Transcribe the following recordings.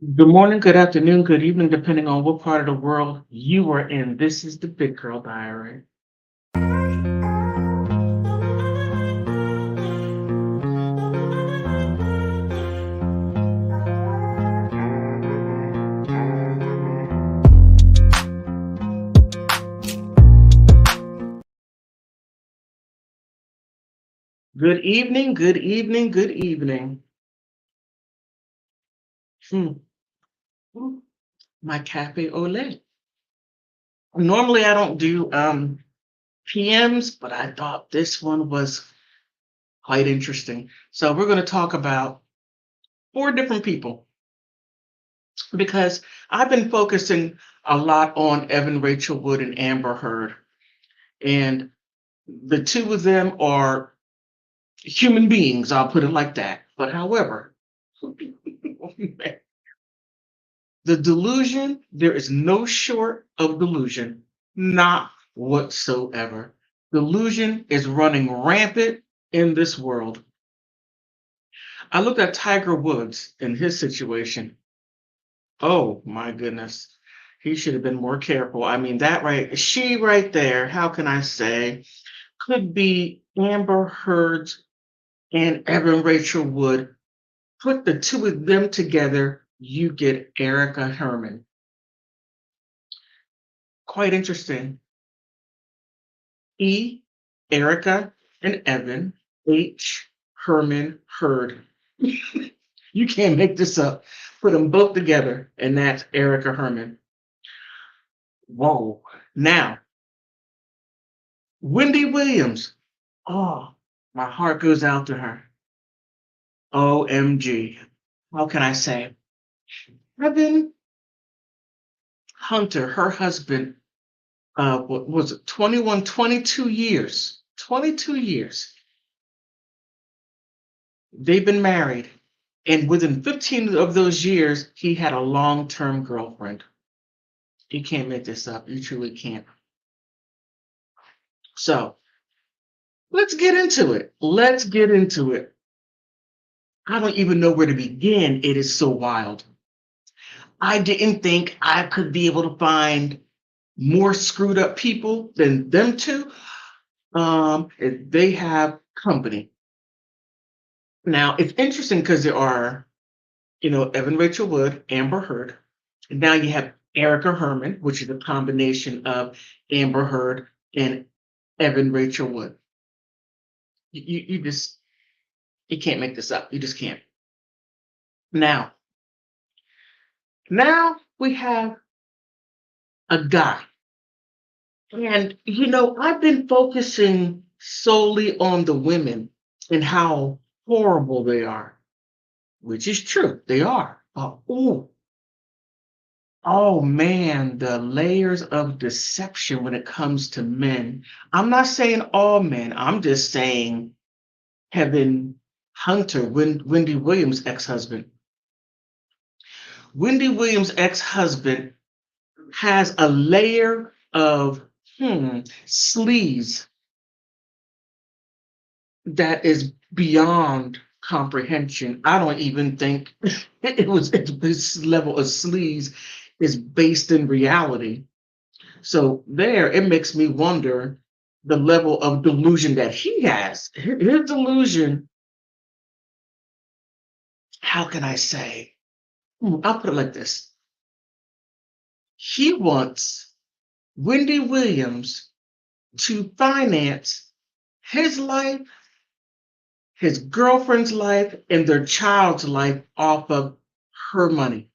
Good morning, good afternoon, good evening, depending on what part of the world you are in. This is the Big Girl Diary. Good evening, good evening, good evening. Hmm. Ooh, my cafe au lait. Normally I don't do PMs, but I thought this one was quite interesting. So we're going to talk about four different people because I've been focusing a lot on Evan Rachel Wood and Amber Heard. And the two of them are human beings, I'll put it like that. But however, the delusion, there is no short of delusion, not whatsoever. Delusion is running rampant in this world. I looked at Tiger Woods in his situation. Oh my goodness. He should have been more careful. I mean, she right there, how can I say, could be Amber Heard's and Evan Rachel Wood. Put the two of them together, you get Erica Herman. Quite interesting. E, Erica and Evan. H, Herman, Heard. You can't make this up. Put them both together, and that's Erica Herman. Whoa. Now, Wendy Williams. Oh, my heart goes out to her. OMG. How can I say? Evan Hunter, her husband, what was it, 21, 22 years. 22 years. They've been married. And within 15 of those years, he had a long-term girlfriend. You can't make this up. You truly can't. So let's get into it. Let's get into it. I don't even know where to begin. It is so wild. I didn't think I could be able to find more screwed up people than them two. They have company. Now, it's interesting because there are, Evan Rachel Wood, Amber Heard. And now you have Erica Herman, which is a combination of Amber Heard and Evan Rachel Wood. You just you can't make this up. You just can't. Now, now we have a guy. And I've been focusing solely on the women and how horrible they are, which is true. They are. Oh man, the layers of deception when it comes to men. I'm not saying all men. I'm just saying Kevin Hunter, Wendy Williams' ex-husband. Wendy Williams' ex-husband has a layer of sleaze that is beyond comprehension. I don't even think this level of sleaze is based in reality. So there, it makes me wonder the level of delusion that he has. His delusion, how can I say? I'll put it like this. He wants Wendy Williams to finance his life, his girlfriend's life, and their child's life off of her money.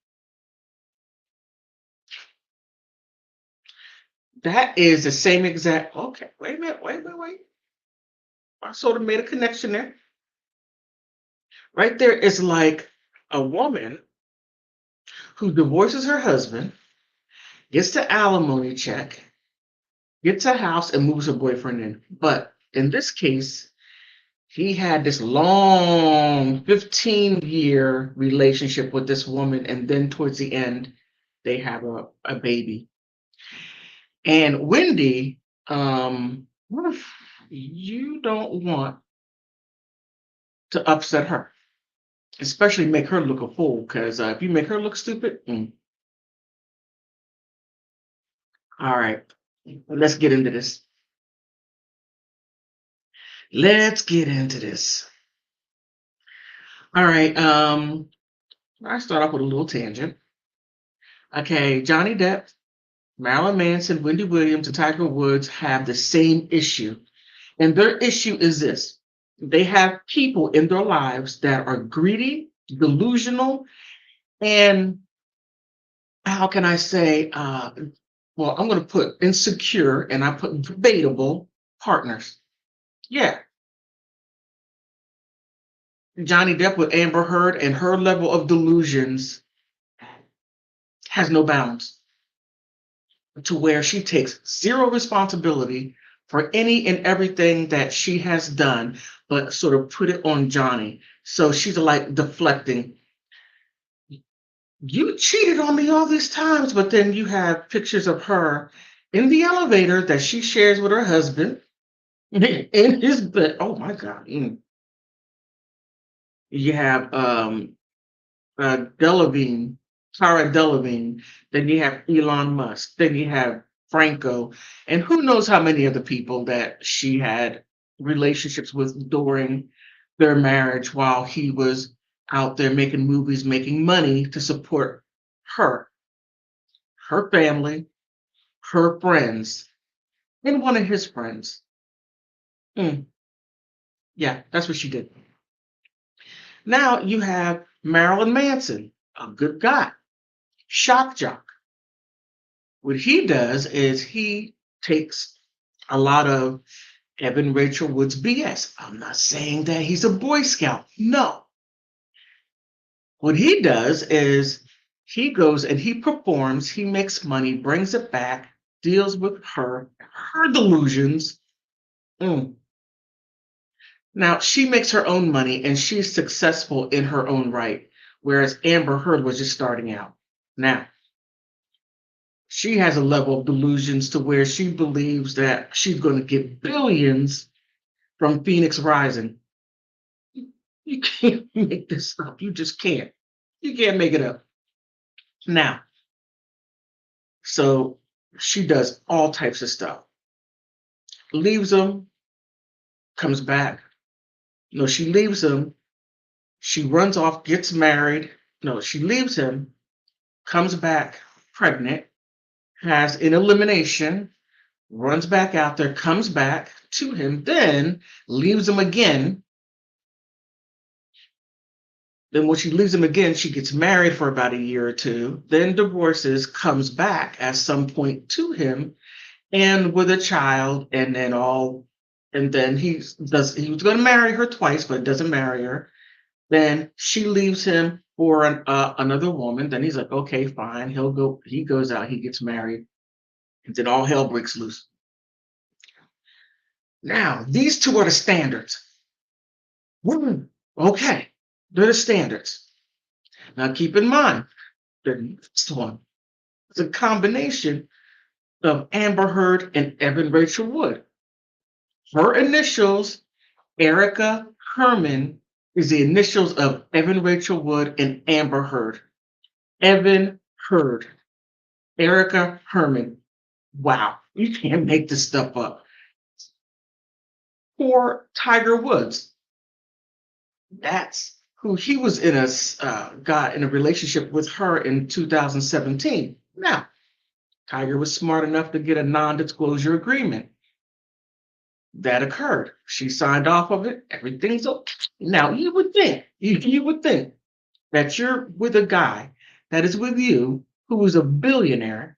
That is the same exact. Okay, wait a minute, wait. I sort of made a connection there. Right there is like a woman who divorces her husband, gets the alimony check, gets a house, and moves her boyfriend in. But in this case, he had this long 15-year relationship with this woman, and then towards the end, they have a baby. And Wendy, what if you don't want to upset her? especially make her look a fool. Because if you make her look stupid, all right, let's get into this. Let's get into this. All right. I start off with a little tangent. Okay, Johnny Depp, Marilyn Manson, Wendy Williams, and Tiger Woods have the same issue. And their issue is this: they have people in their lives that are greedy, delusional, and how can I say, well, I'm going to put insecure and I put debatable partners. Yeah. Johnny Depp with Amber Heard and her level of delusions has no bounds, to where she takes zero responsibility for any and everything that she has done, but sort of put it on Johnny. So she's like deflecting. You cheated on me all these times, but then you have pictures of her in the elevator that she shares with her husband in his bed. Oh my God. You have Delevingne, Cara Delevingne, then you have Elon Musk, then you have Franco, and who knows how many other people that she had relationships with during their marriage while he was out there making movies, making money to support her, her family, her friends, and one of his friends. Mm, yeah, that's what she did. Now you have Marilyn Manson, a good guy, shock jock. What he does is he takes a lot of Evan Rachel Wood's BS. I'm not saying that he's a Boy Scout. No. What he does is he goes and he performs, he makes money, brings it back, deals with her delusions. Mm. Now, she makes her own money and she's successful in her own right, whereas Amber Heard was just starting out. Now, she has a level of delusions to where she believes that she's going to get billions from Phoenix Rising. You can't make this up. You just can't. You can't make it up. Now, so she does all types of stuff. Leaves him, comes back. No, she leaves him. She runs off, gets married. No, she leaves him, comes back pregnant, has an elimination, runs back out there, comes back to him, then leaves him again. Then when she leaves him again, she gets married for about a year or two, then divorces, comes back at some point to him, and with a child, and then he was going to marry her twice, but doesn't marry her. Then she leaves him for another woman. Then he's like, okay, fine. He goes out, he gets married, and then all hell breaks loose. Now, these two are the standards. Okay, they're the standards. Now, keep in mind, the next one is a combination of Amber Heard and Evan Rachel Wood. Her initials, Erica Herman, is the initials of Evan Rachel Wood and Amber Heard. Evan Heard, Erica Herman. Wow, you can't make this stuff up. Poor Tiger Woods. That's who he was got in a relationship with her in 2017. Now, Tiger was smart enough to get a non-disclosure agreement. That occurred. She signed off of it. Everything's okay. Now, you would think that you're with a guy that is with you who is a billionaire,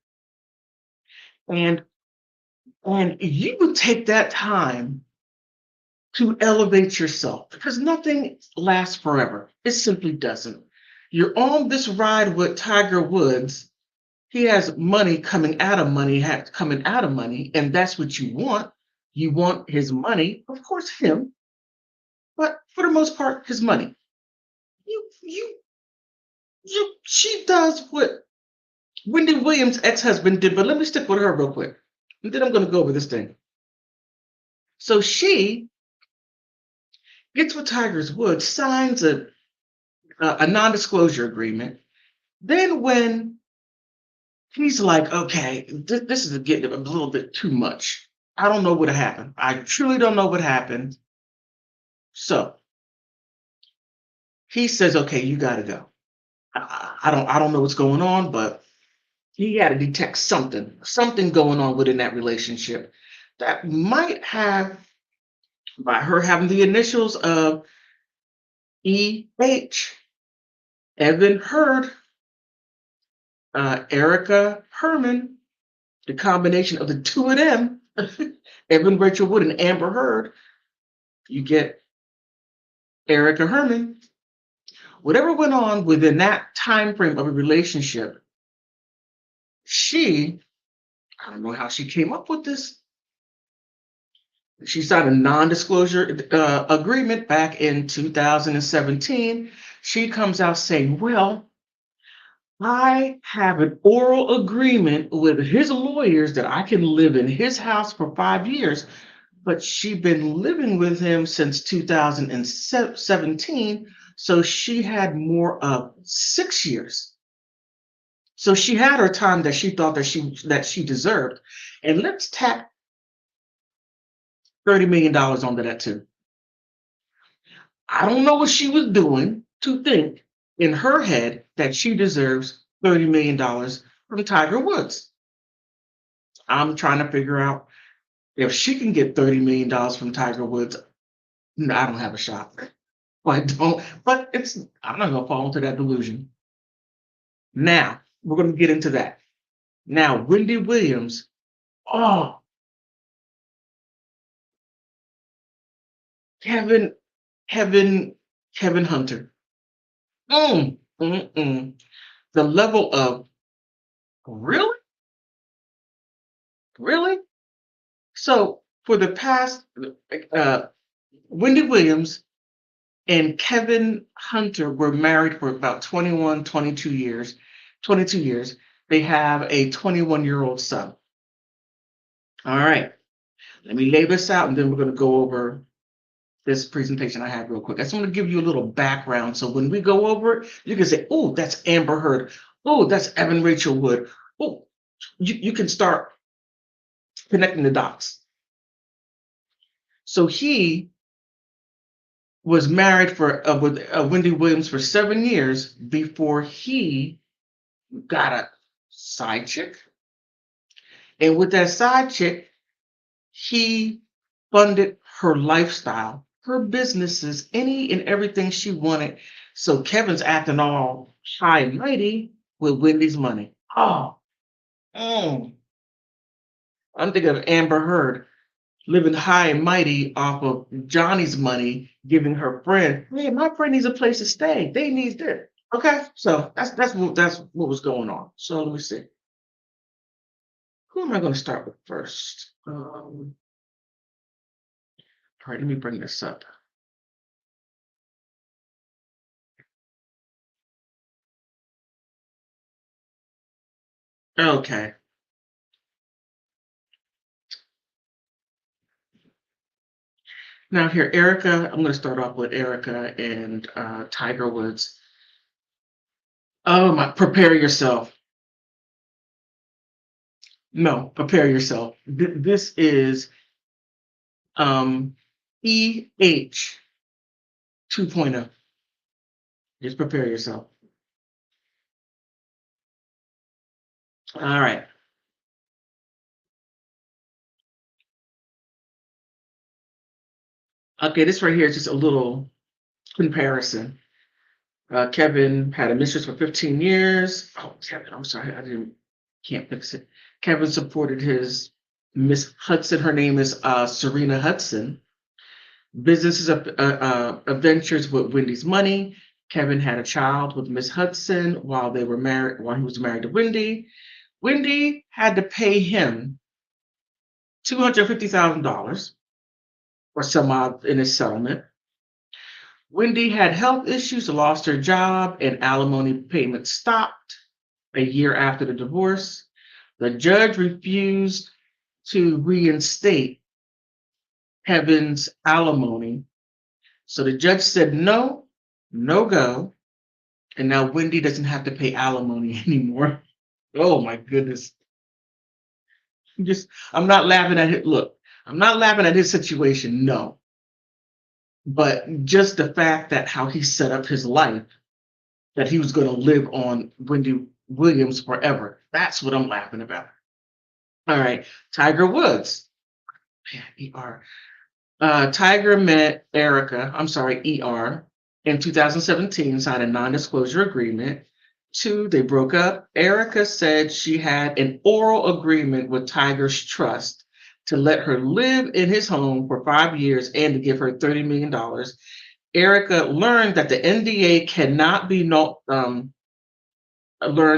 and you would take that time to elevate yourself, because nothing lasts forever. It simply doesn't. You're on this ride with Tiger Woods. He has money coming out of money, and that's what you want. You want his money, of course, him, but for the most part, his money. You, you, she does what Wendy Williams' ex-husband did, but let me stick with her real quick, and then I'm going to go over this thing. So she gets with Tiger Woods, signs a non-disclosure agreement. Then when he's like, okay, this is getting a little bit too much. I don't know what happened. I truly don't know what happened. So he says, okay, you got to go. I don't know what's going on, but he had to detect something going on within that relationship that might have, by her having the initials of EH, Evan Heard, Erica Herman, the combination of the two of them, Evan Rachel Wood and Amber Heard, you get Erica Herman. Whatever went on within that time frame of a relationship, I don't know how she came up with this. She signed a non-disclosure agreement back in 2017. She comes out saying, well, I have an oral agreement with his lawyers that I can live in his house for 5 years, but she'd been living with him since 2017, so she had more of 6 years. So she had her time that she thought that she deserved. And let's tack $30 million onto that too. I don't know what she was doing to think in her head that she deserves $30 million from Tiger Woods. I'm trying to figure out if she can get $30 million from Tiger Woods. No, I don't have a shot. I don't, but I'm not gonna fall into that delusion. Now, we're gonna get into that. Now, Wendy Williams, oh, Kevin, Kevin, Kevin Hunter. Mm, mm, mm. The level of really, really. So for the past, uh, Wendy Williams and Kevin Hunter were married for about 21, 22 years. 22 years. They have a 21-year-old son. All right. Let me lay this out, and then we're going to go over this presentation I have real quick. I just want to give you a little background. So when we go over it, you can say, oh, that's Amber Heard. Oh, that's Evan Rachel Wood. Oh, you can start connecting the dots. So he was married with Wendy Williams for 7 years before he got a side chick. And with that side chick, he funded her lifestyle, her businesses, any and everything she wanted. So Kevin's acting all high and mighty with Wendy's money. Oh, mm. I'm thinking of Amber Heard living high and mighty off of Johnny's money, giving her friend, hey, my friend needs a place to stay. They need this. Okay, so that's what was going on. So let me see. Who am I going to start with first? All right, let me bring this up. Okay. Now here, Erica, I'm going to start off with Erica and Tiger Woods. Oh my, prepare yourself. No, prepare yourself. This is EH 2.0. Just prepare yourself. All right. Okay, this right here is just a little comparison. Kevin had a mistress for 15 years. Oh, Kevin, I'm sorry, can't fix it. Kevin supported his Miss Hudson. Her name is Serena Hudson. Businesses adventures with Wendy's money. Kevin had a child with Miss Hudson while they were married, while he was married to Wendy. Wendy had to pay him $250,000 or some odd in his settlement. Wendy had health issues, lost her job, and alimony payments stopped a year after the divorce. The judge refused to reinstate Kevin's alimony. So the judge said no, no go. And now Wendy doesn't have to pay alimony anymore. Oh my goodness. Just I'm not laughing at it. Look, I'm not laughing at his situation, no. But just the fact that how he set up his life, that he was going to live on Wendy Williams forever. That's what I'm laughing about. All right. Tiger Woods. ER. Tiger met Erica, I'm sorry, ER, in 2017, signed a non-disclosure agreement. Two, they broke up. Erica said she had an oral agreement with Tiger's trust to let her live in his home for 5 years and to give her $30 million. Erica learned that the NDA cannot be learned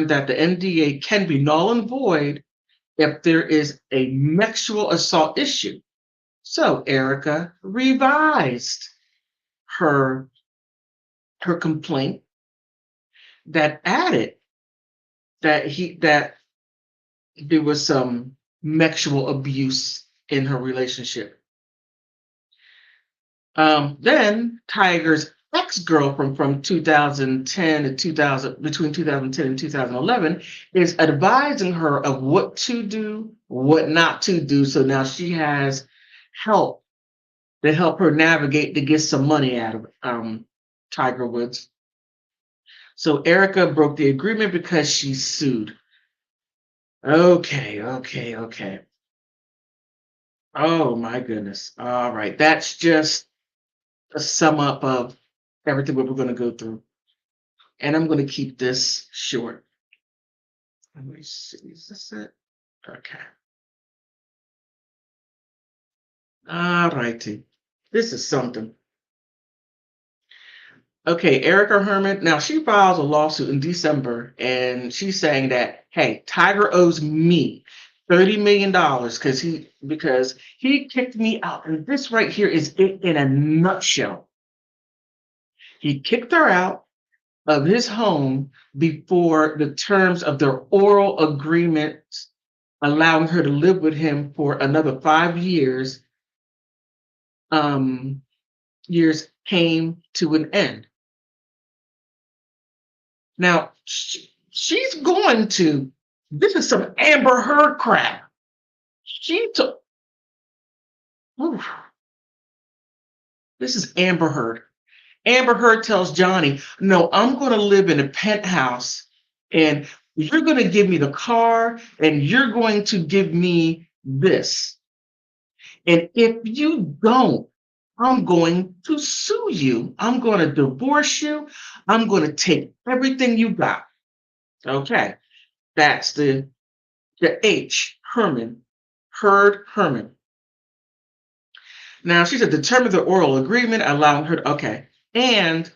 that the NDA can be null and void if there is a sexual assault issue. So Erica revised her complaint that added that there was some sexual abuse in her relationship. Then Tiger's ex-girlfriend from 2010 to 2000, between 2010 and 2011, is advising her of what to do, what not to do. So now she has help to help her navigate to get some money out of Tiger Woods. So Erica broke the agreement because she sued. Okay. Oh my goodness. All right. That's just a sum up of everything what we're going to go through. And I'm going to keep this short. Let me see. Is this it? Okay. All righty. This is something. Okay, Erica Herman. Now she files a lawsuit in December, and she's saying that, hey, Tiger owes me $30 million because he kicked me out. And this right here is it in a nutshell. He kicked her out of his home before the terms of their oral agreement allowing her to live with him for another 5 years came to an end. Now, she's going to, this is some Amber Heard crap. She took, this is Amber Heard. Amber Heard tells Johnny, no, I'm going to live in a penthouse and you're going to give me the car and you're going to give me this. And if you don't, I'm going to sue you. I'm going to divorce you. I'm going to take everything you got. Okay. That's the H, Herman, Herman. Now, she said, determine the oral agreement, allowing her to, okay. And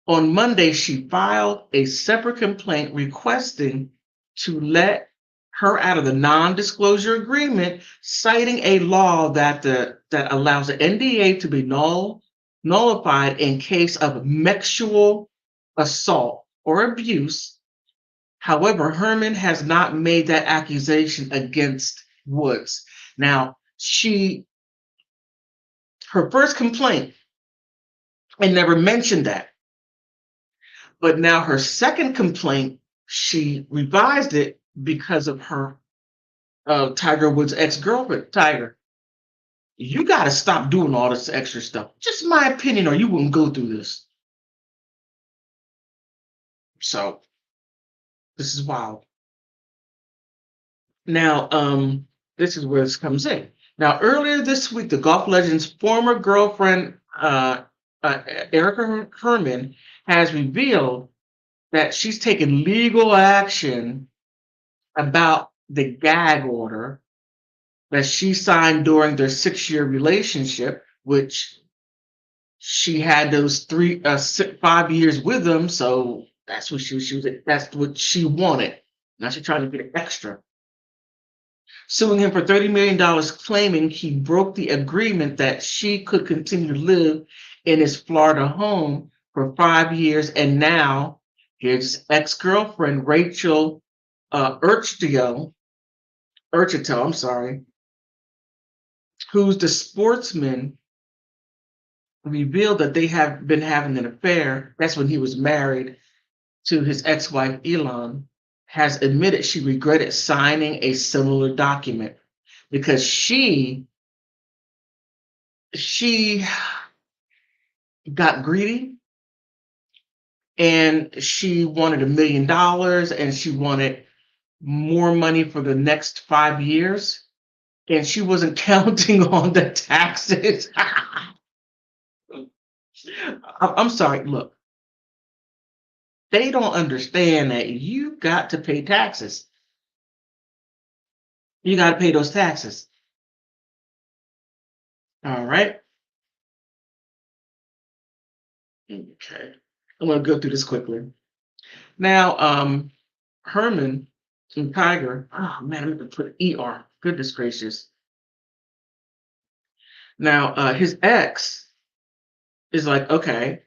on Monday, she filed a separate complaint requesting to let her out of the non-disclosure agreement, citing a law that allows the NDA to be nullified in case of sexual assault or abuse. However, Herman has not made that accusation against Woods. Now, her first complaint, and never mentioned that. But now her second complaint, she revised it because of her Tiger Woods' ex-girlfriend. Tiger, you got to stop doing all this extra stuff. Just my opinion, or you wouldn't go through this. So this is wild. Now, this is where this comes in. Now, earlier this week, the golf legend's former girlfriend, Erica Herman, has revealed that she's taken legal action about the gag order that she signed during their 6-year relationship, which she had those 5 years with him. So that's what that's what she wanted. Now she's trying to get extra. Suing him for $30 million, claiming he broke the agreement that she could continue to live in his Florida home for 5 years. And now his ex-girlfriend, Rachel Urchitel, I'm sorry, who's the sportsman, revealed that they have been having an affair. That's when he was married to his ex-wife Elon, has admitted she regretted signing a similar document because she got greedy and she wanted $1 million and she wanted more money for the next 5 years, and she wasn't counting on the taxes. I'm sorry, look, they don't understand that you got to pay taxes. You got to pay those taxes. All right. Okay. I'm going to go through this quickly. Now, Herman and Tiger, oh man, I'm going to put ER. Goodness gracious. Now, his ex is like, okay,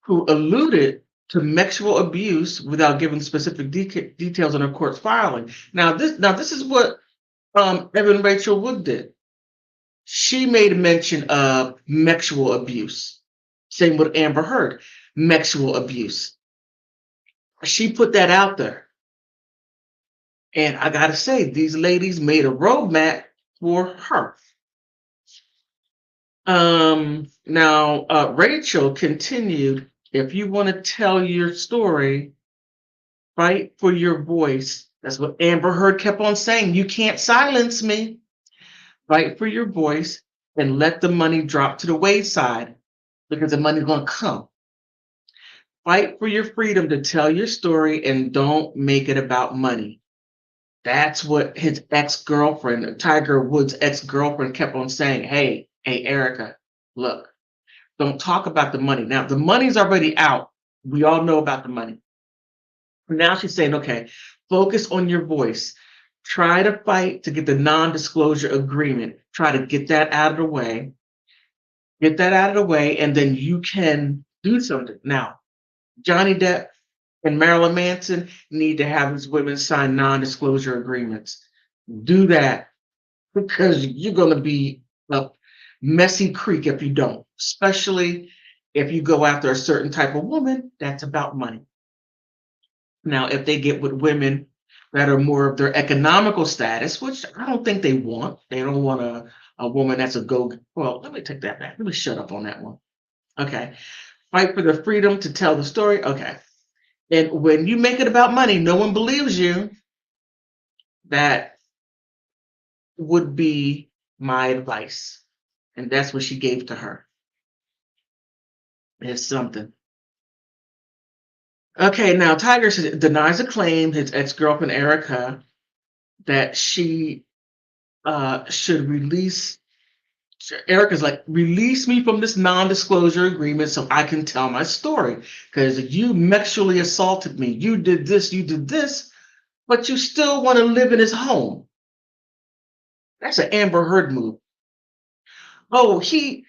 who alluded to sexual abuse without giving specific details on her court's filing. Now, this is what Evan Rachel Wood did. She made mention of sexual abuse. Same with Amber Heard, sexual abuse. She put that out there. And I got to say, these ladies made a roadmap for her. Now, Rachel continued, if you want to tell your story, fight for your voice. That's what Amber Heard kept on saying. You can't silence me. Fight for your voice and let the money drop to the wayside because the money's going to come. Fight for your freedom to tell your story and don't make it about money. That's what his ex-girlfriend, Tiger Woods' ex-girlfriend, kept on saying. Hey, Erica, look, don't talk about the money. Now, the money's already out. We all know about the money. Now she's saying, okay, focus on your voice. Try to fight to get the non-disclosure agreement. Try to get that out of the way. Get that out of the way, and then you can do something. Now, Johnny Depp and Marilyn Manson need to have these women sign non-disclosure agreements. Do that, because you're going to be a messy creek if you don't, especially if you go after a certain type of woman that's about money. Now, if they get with women that are more of their economical status, which I don't think they want. They don't want a woman that's a go. Well, let me take that back. Let me shut up on that one. Okay. Fight for the freedom to tell the story. Okay. And when you make it about money, no one believes you. That would be my advice. And that's what she gave to her. It's something. Okay, now Tiger denies a claim, his ex-girlfriend Erica, that she should release. Erica's like, release me from this non-disclosure agreement so I can tell my story. Because you sexually assaulted me. You did this, but you still want to live in his home. That's an Amber Heard move. Oh, he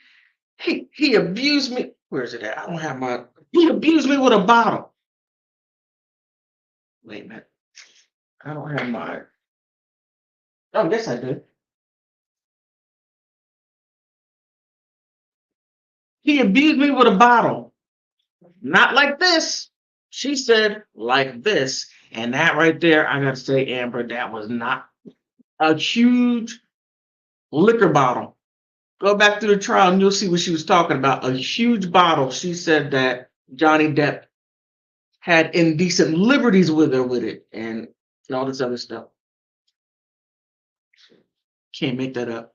abused me. Where is it at? I don't have my. He abused me with a bottle. Wait a minute. I don't have my. Oh, yes, I do. He abused me with a bottle. Not like this. She said like this. And that right there, I got to say, Amber, that was not a huge liquor bottle. Go back to the trial and you'll see what she was talking about. A huge bottle. She said that Johnny Depp had indecent liberties with her with it and all this other stuff. Can't make that up.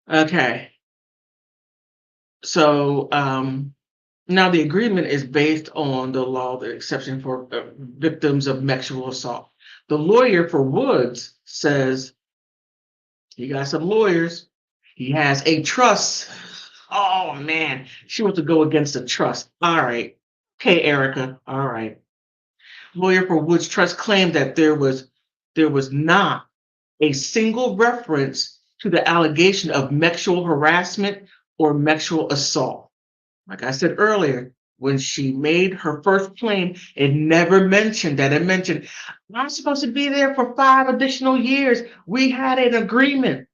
Okay. So now the agreement is based on the law, the exception for victims of sexual assault. The lawyer for Woods says he got some lawyers. He has a trust. Oh man, she wants to go against the trust. All right. Okay, Erica. All right. Lawyer for Woods Trust claimed that there was not a single reference to the allegation of sexual harassment or sexual assault. Like I said earlier, when she made her first claim, it never mentioned that. It mentioned, I'm supposed to be there for 5 additional years. We had an agreement.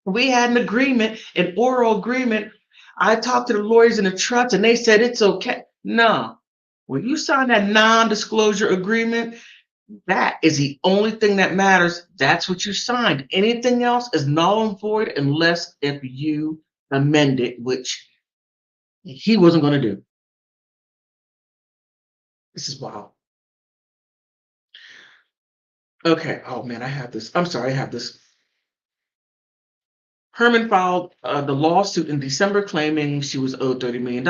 An oral agreement. I talked to the lawyers in the trust and they said it's okay. No, When you sign that non-disclosure agreement, that is the only thing that matters. That's what you signed. Anything else is null and void unless if you amend it, which he wasn't going to do. This is wild. Okay. Oh man, I have this. I'm sorry, I have this. Herman filed the lawsuit in December claiming she was owed $30 million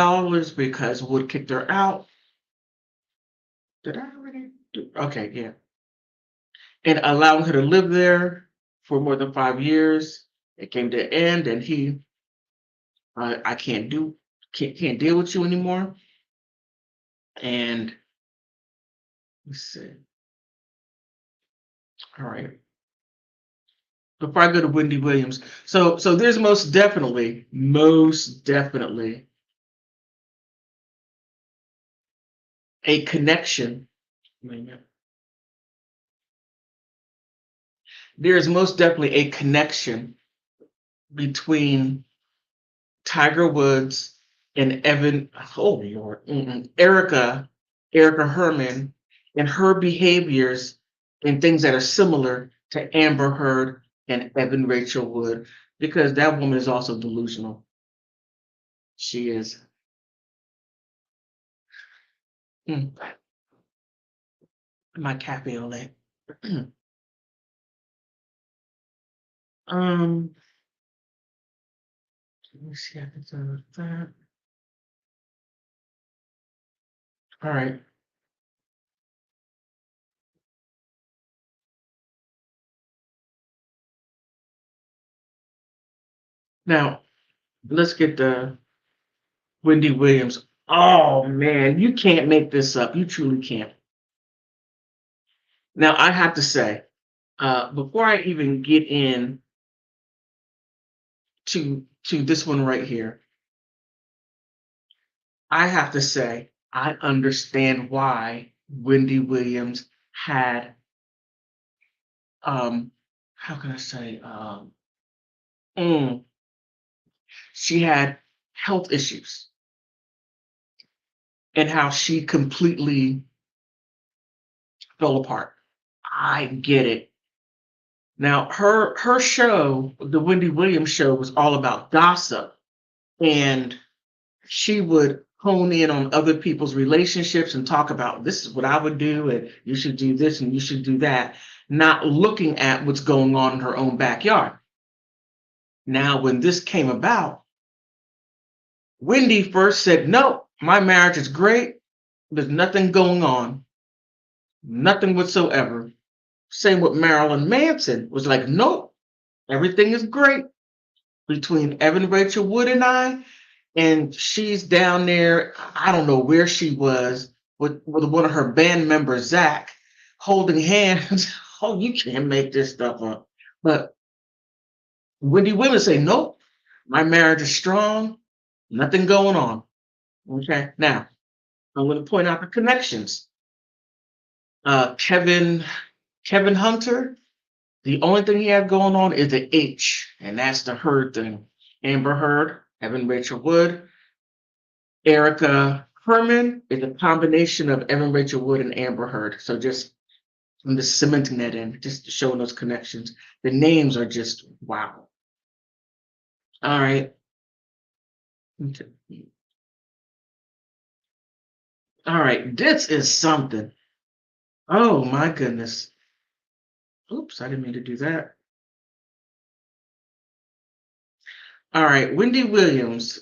because Wood kicked her out. Did I already do? Okay, yeah. And allowing her to live there for more than 5 years. It came to an end, and I can't deal with you anymore. And let's see. All right. Before I go to Wendy Williams, so there's most definitely a connection. There's most definitely a connection between Tiger Woods and Erica Herman, and her behaviors and things that are similar to Amber Heard and Evan Rachel Wood, because that woman is also delusional. She is. My cafe au lait. Let me see. I can do that. All right. Now let's get the Wendy Williams. Oh man, you can't make this up. You truly can't. Now I have to say, before I even get in to this one right here, I have to say I understand why Wendy Williams had how can I say she had health issues and how she completely fell apart. I get it. Now her show, the Wendy Williams show, was all about gossip, and she would hone in on other people's relationships and talk about, this is what I would do, and you should do this and you should do that, not looking at what's going on in her own backyard. Now, when this came about, Wendy first said, no, my marriage is great. There's nothing going on, nothing whatsoever. Same with Marilyn Manson, was like, nope, everything is great between Evan Rachel Wood and I. And she's down there, I don't know where she was, with one of her band members, Zach, holding hands. Oh, you can't make this stuff up. But Wendy Williams say, nope, my marriage is strong, nothing going on. Okay, now I'm going to point out the connections. Kevin Hunter, the only thing he had going on is the H, and that's the Heard thing. Amber Heard, Evan Rachel Wood. Erica Herman is a combination of Evan Rachel Wood and Amber Heard. So I'm just cementing that in, just showing those connections. The names are just wow. All right. All right. This is something. Oh my goodness. Oops, I didn't mean to do that. All right. Wendy Williams.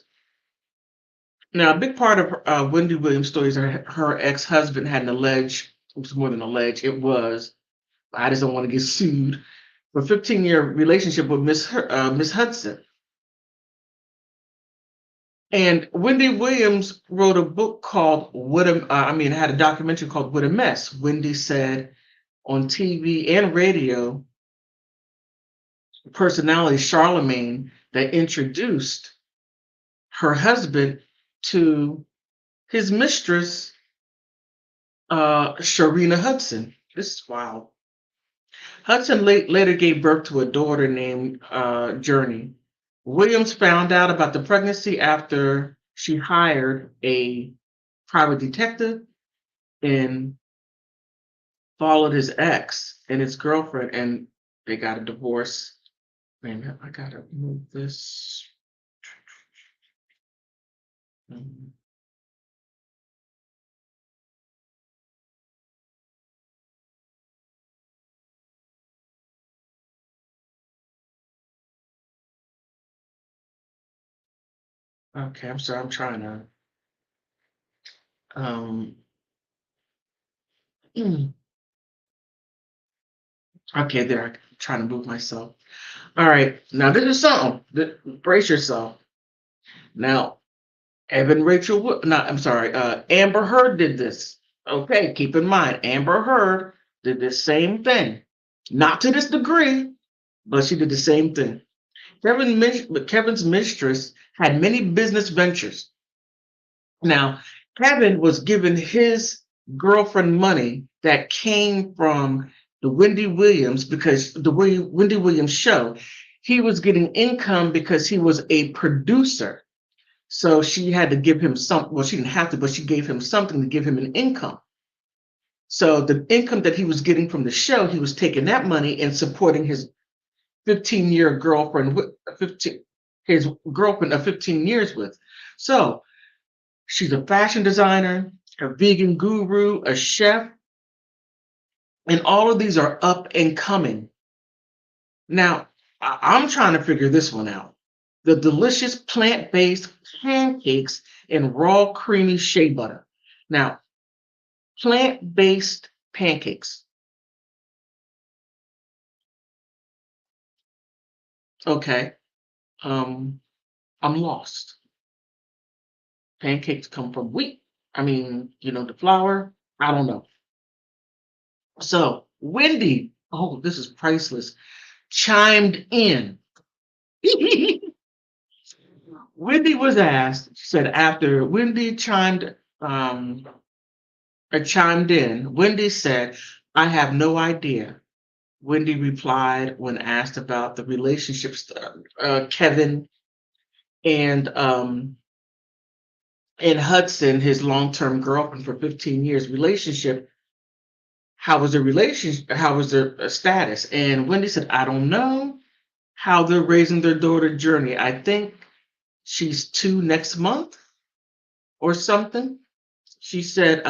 Now, a big part of Wendy Williams' stories are her ex-husband had an alleged, it was more than alleged, it was, I just don't want to get sued, for a 15-year relationship with Miss Hudson. And Wendy Williams wrote a book called had a documentary called What a Mess. Wendy said on TV and radio, personality Charlemagne that introduced her husband to his mistress, Sharina Hudson. This is wild. Hudson later gave birth to a daughter named Journey. Williams found out about the pregnancy after she hired a private detective and followed his ex and his girlfriend, and they got a divorce. Wait a minute, I gotta move this. Mm, Okay, I'm sorry. I'm trying to. Um, okay, there. I'm trying to move myself. All right, now this is something. Brace yourself. Now, Evan Rachel Wood. No, I'm sorry. Amber Heard did this. Okay, keep in mind, Amber Heard did the same thing. Not to this degree, but she did the same thing. Kevin's mistress had many business ventures. Now, Kevin was giving his girlfriend money that came from the Wendy Williams, because the Wendy Williams show. He was getting income because he was a producer. So she had to give him some, well, she didn't have to, but she gave him something to give him an income. So the income that he was getting from the show, he was taking that money and supporting his 15-year girlfriend, 15, his girlfriend of 15 years with. So she's a fashion designer, a vegan guru, a chef, and all of these are up and coming. Now, I'm trying to figure this one out. The delicious plant-based pancakes and raw creamy shea butter. Now, plant-based pancakes. Okay. Um, I'm lost. Pancakes come from wheat. I mean, the flour. I don't know. So Wendy, oh, this is priceless, chimed in. Wendy was asked, she said after Wendy chimed in, Wendy said, I have no idea. Wendy replied when asked about the relationships, Kevin and Hudson, his long-term girlfriend for 15 years relationship. How was their relationship? How was their status? And Wendy said, I don't know how they're raising their daughter Journey. I think she's 2 next month or something. She said,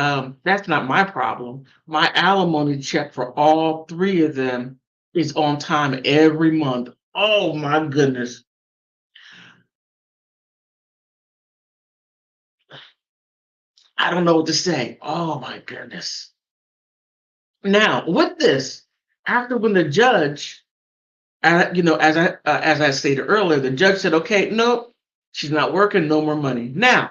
that's not my problem. My alimony check for all 3 of them is on time every month. Oh my goodness. I don't know what to say. Oh my goodness. Now, with this, after when the judge, as I stated earlier, the judge said, okay, nope, she's not working, no more money. Now,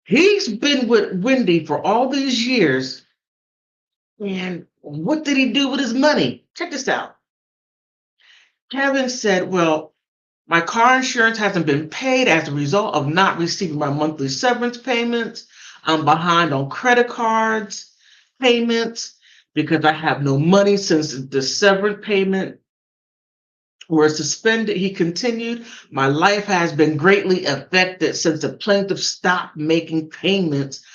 he's been with Wendy for all these years, and what did he do with his money? Check this out. Kevin said, well, my car insurance hasn't been paid as a result of not receiving my monthly severance payments. I'm behind on credit cards payments because I have no money since the severance payment were suspended. He continued, my life has been greatly affected since the plaintiff stopped making payments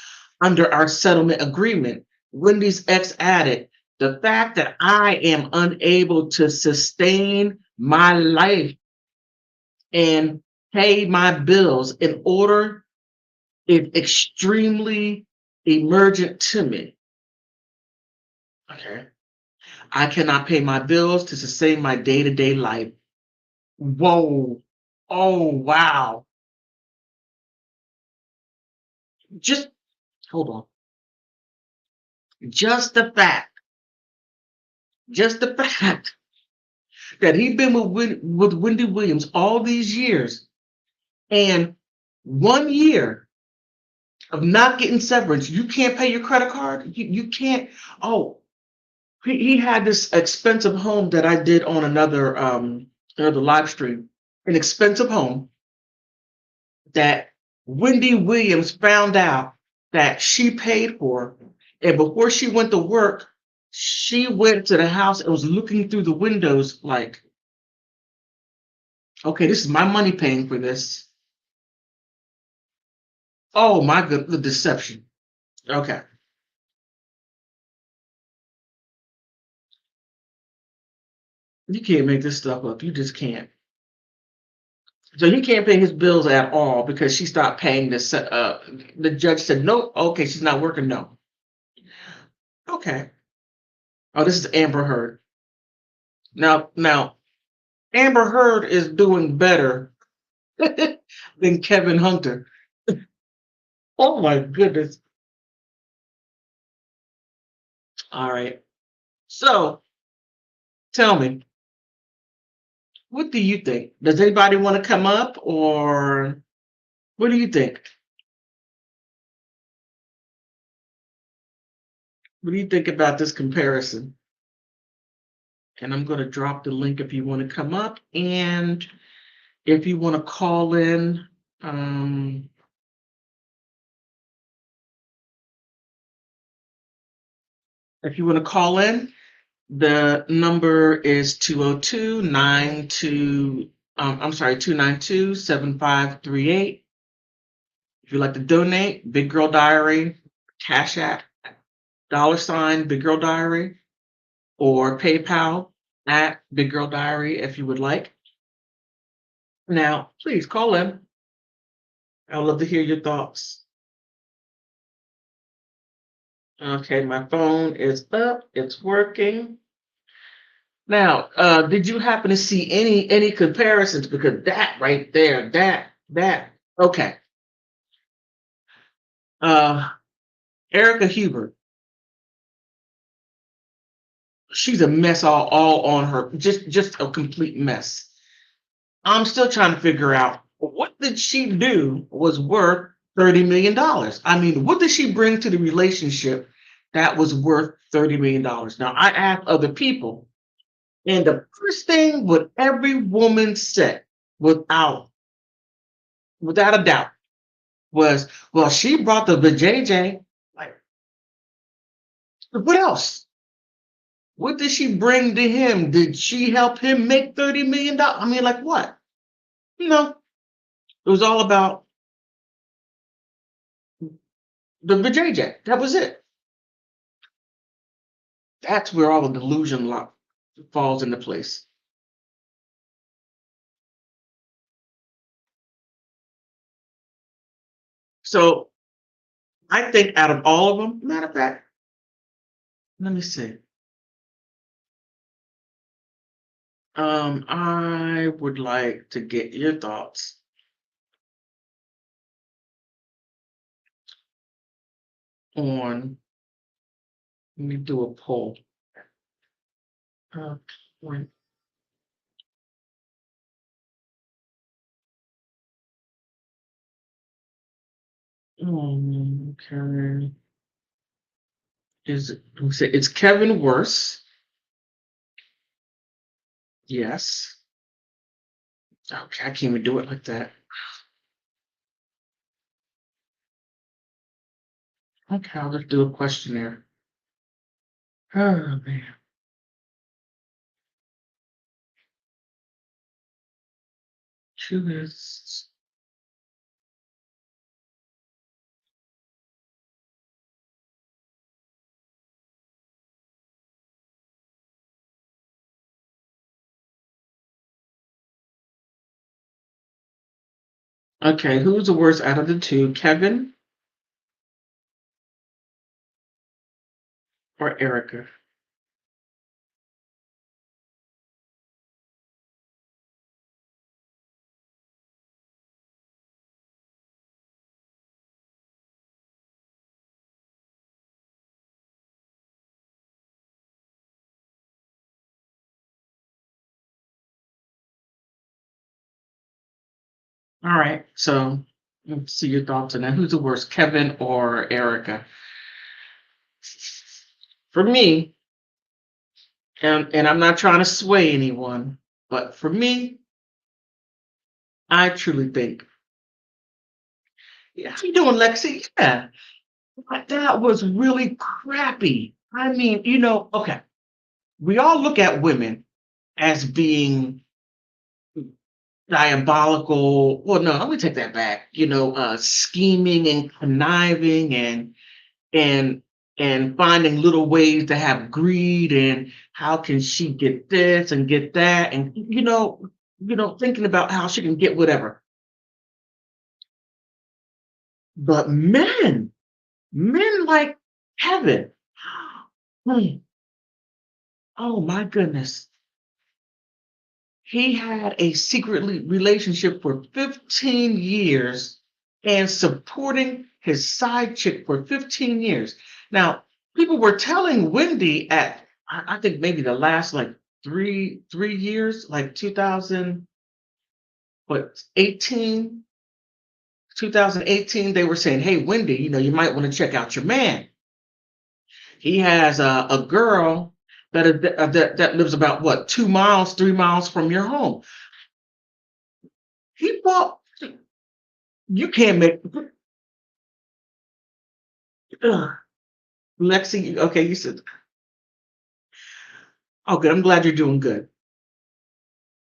under our settlement agreement. Wendy's ex added, the fact that I am unable to sustain my life and pay my bills in order is extremely emergent to me. Okay. I cannot pay my bills to sustain my day-to-day life. Whoa. Oh, wow. Just hold on. Just the fact, just the fact that he'd been with Wendy Williams all these years, and 1 year of not getting severance, you can't pay your credit card. You can't. Oh, he had this expensive home that I did on another live stream. An expensive home that Wendy Williams found out that she paid for. And before she went to work, she went to the house and was looking through the windows like, okay, this is my money paying for this. Oh my God, the deception. Okay. You can't make this stuff up. You just can't. So he can't pay his bills at all because she stopped paying this. The judge said, no, okay, she's not working. No. Okay. Oh, this is Amber Heard. Now, Amber Heard is doing better than Kevin Hunter. Oh my goodness. All right. So tell me, what do you think? Does anybody want to come up or what do you think? What do you think about this comparison? And I'm going to drop the link if you want to come up. And if you want to call in, um, if you want to call in, the number is 202-92, I'm sorry, 292-7538. If you'd like to donate, Big Girl Diary, Cash App, $ Big Girl Diary, or PayPal at Big Girl Diary if you would like. Now, please call in. I'd love to hear your thoughts. Okay, my phone is up. It's working. Now, did you happen to see any comparisons? Because that right there, that. Okay. Uh, Erica Huber, she's a mess all on her. Just a complete mess. I'm still trying to figure out what did she do was worth $30 million. I mean, what did she bring to the relationship that was worth $30 million? Now, I asked other people, and the first thing what every woman said, without a doubt, was, "Well, she brought the vajayjay." Like, what else? What did she bring to him? Did she help him make $30 million? I mean, like what? No, it was all about the vajayjay. That was it. That's where all the delusion falls into place. So I think out of all of them, matter of fact, let me see. I would like to get your thoughts on. Let me do a poll. Uh, when- okay. It's Kevin worse? Yes. Okay, I can't even do it like that. Okay, I'll just do a questionnaire. Oh man. Choose. Okay, who's the worst out of the two, Kevin or Erica? All right, so let's see your thoughts on that. Who's the worst, Kevin or Erica? For me, and I'm not trying to sway anyone, but for me, I truly think, yeah, how you doing, Lexi? Yeah, that was really crappy. I mean, okay, we all look at women as being diabolical. Well, no, let me take that back. Scheming and conniving and and finding little ways to have greed, and how can she get this and get that, and thinking about how she can get whatever. But men like Kevin, hmm, oh my goodness, he had a secretly relationship for 15 years and supporting his side chick for 15 years. Now, people were telling Wendy at I think maybe the last like three years, like 2000, what, 18, 2018, they were saying, "Hey, Wendy, you might want to check out your man. He has a girl that lives about what, 2 miles, 3 miles from your home." He bought. You can't make. Ugh. Lexi, okay, you said, oh, good. I'm glad you're doing good.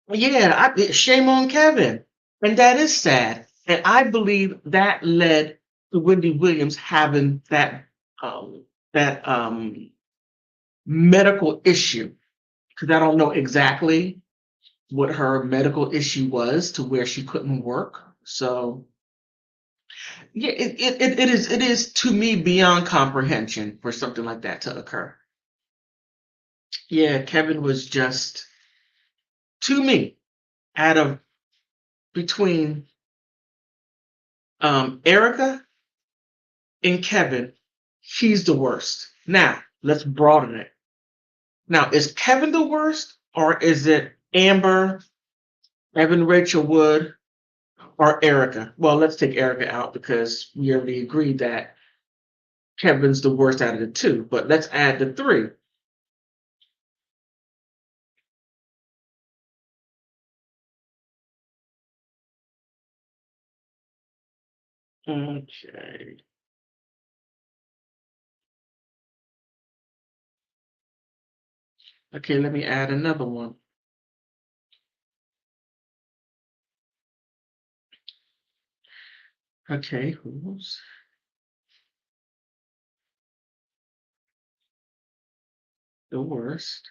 Yeah, shame on Kevin. And that is sad. And I believe that led to Wendy Williams having um, that medical issue. Because I don't know exactly what her medical issue was to where she couldn't work. So yeah, it is to me beyond comprehension for something like that to occur. Yeah, Kevin was just, to me, out of between Erica and Kevin, he's the worst. Now, let's broaden it. Now, is Kevin the worst, or is it Amber, Evan Rachel Wood, or Erica? Well, let's take Erica out because we already agreed that Kevin's the worst out of the two, but let's add the three. Okay. Okay, let me add another one. Okay, who's the worst?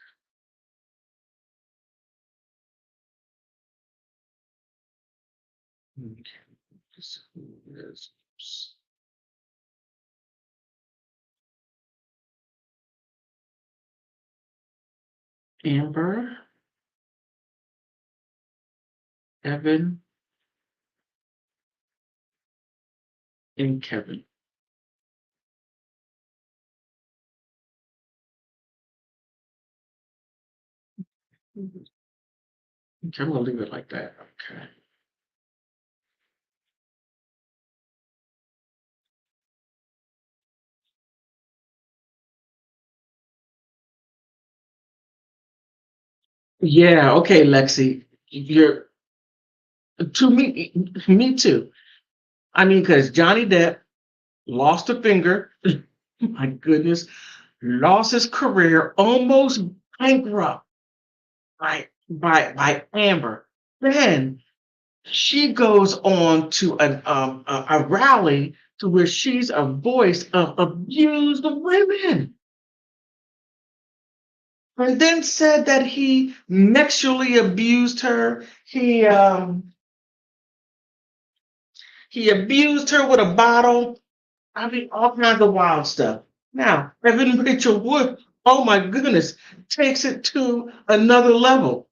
Okay, who is Amber, Evan, and Kevin? Okay, I'm gonna leave it like that. Okay. Yeah, okay, Lexi. You're to me too. I mean, because Johnny Depp lost a finger. My goodness, lost his career, almost bankrupt by Amber. Then she goes on to a rally to where she's a voice of abused women, and then said that he sexually abused her. He abused her with a bottle. I mean, all kinds of wild stuff. Now, Evan Rachel Wood, oh my goodness, takes it to another level.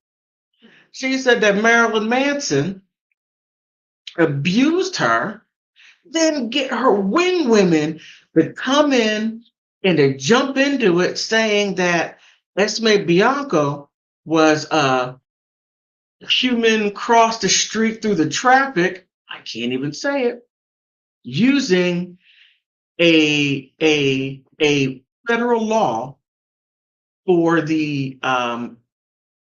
She said that Marilyn Manson abused her, then get her wing women to come in and to jump into it, saying that Esme Bianco was a human crossed the street through the traffic. I can't even say it, using a federal law for the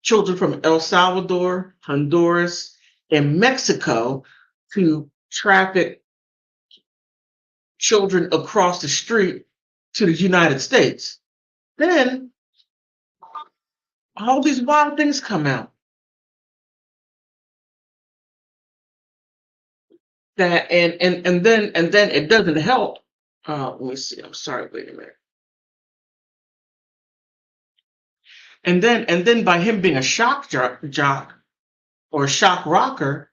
children from El Salvador, Honduras, and Mexico to traffic children across the street to the United States. Then all these wild things come out that and then it doesn't help. Let me see. I'm sorry. Wait a minute. And then by him being a jock or a shock rocker,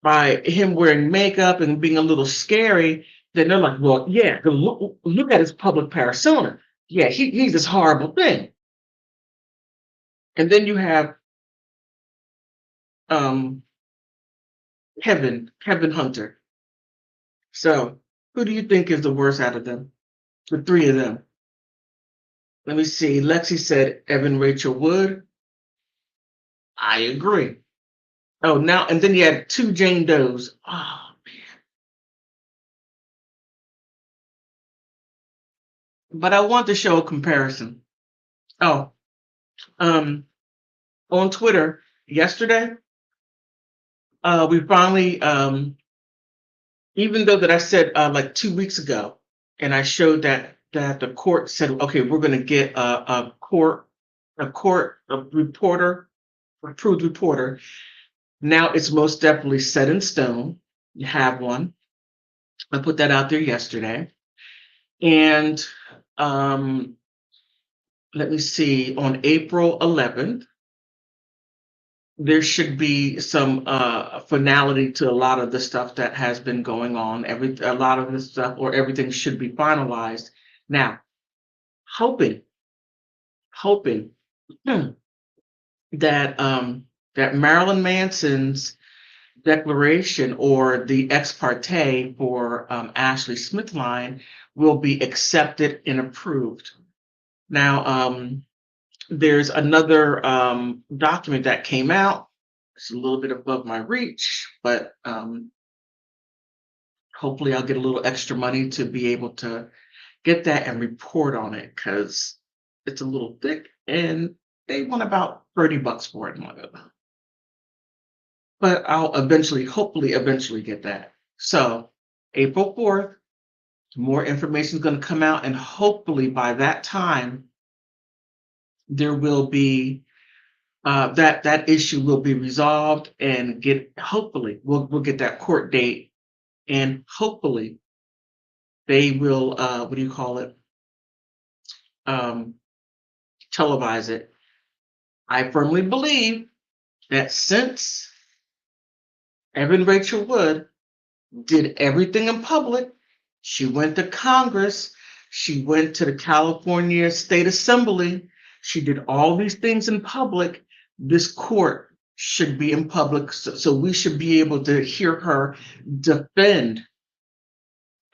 by him wearing makeup and being a little scary, then they're like, well, yeah, look at his public persona. Yeah, he's this horrible thing. And then you have um, Kevin Hunter. So who do you think is the worst out of them? The three of them. Let me see. Lexi said Evan Rachel Wood. I agree. Oh, now and then you had two Jane Does. Oh, but I want to show a comparison. Oh, um, on Twitter yesterday, we finally, even though that I said like 2 weeks ago, and I showed that the court said, okay, we're going to get a reporter, approved reporter. Now it's most definitely set in stone. You have one. I put that out there yesterday, and um, let me see. On April 11th, there should be some finality to a lot of the stuff that has been going on. A lot of this stuff or everything should be finalized now. Hoping hmm, that that Marilyn Manson's declaration or the ex parte for Ashley Smith line will be accepted and approved. Now, there's another document that came out. It's a little bit above my reach, but hopefully I'll get a little extra money to be able to get that and report on it because it's a little thick and they want about $30 for it. But I'll hopefully eventually get that. So April 4th, more information is going to come out, and hopefully by that time, there will be that issue will be resolved and hopefully we'll get that court date, and hopefully they will what do you call it, um, televise it. I firmly believe that since Evan Rachel Wood did everything in public, she went to Congress, she went to the California State Assembly, she did all these things in public. This court should be in public, so we should be able to hear her defend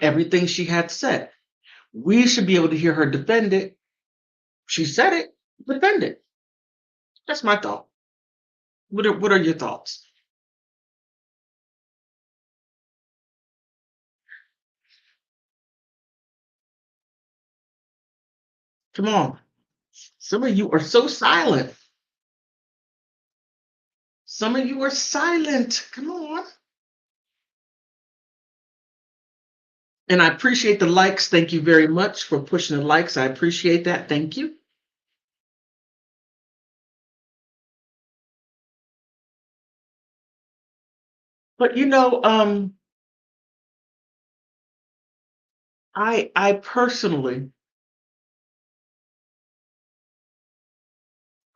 everything she had said. We should be able to hear her defend it. She said it, defend it. That's my thought. What are your thoughts? Come on. Some of you are so silent. Some of you are silent. Come on. And I appreciate the likes. Thank you very much for pushing the likes. I appreciate that. Thank you. But I personally,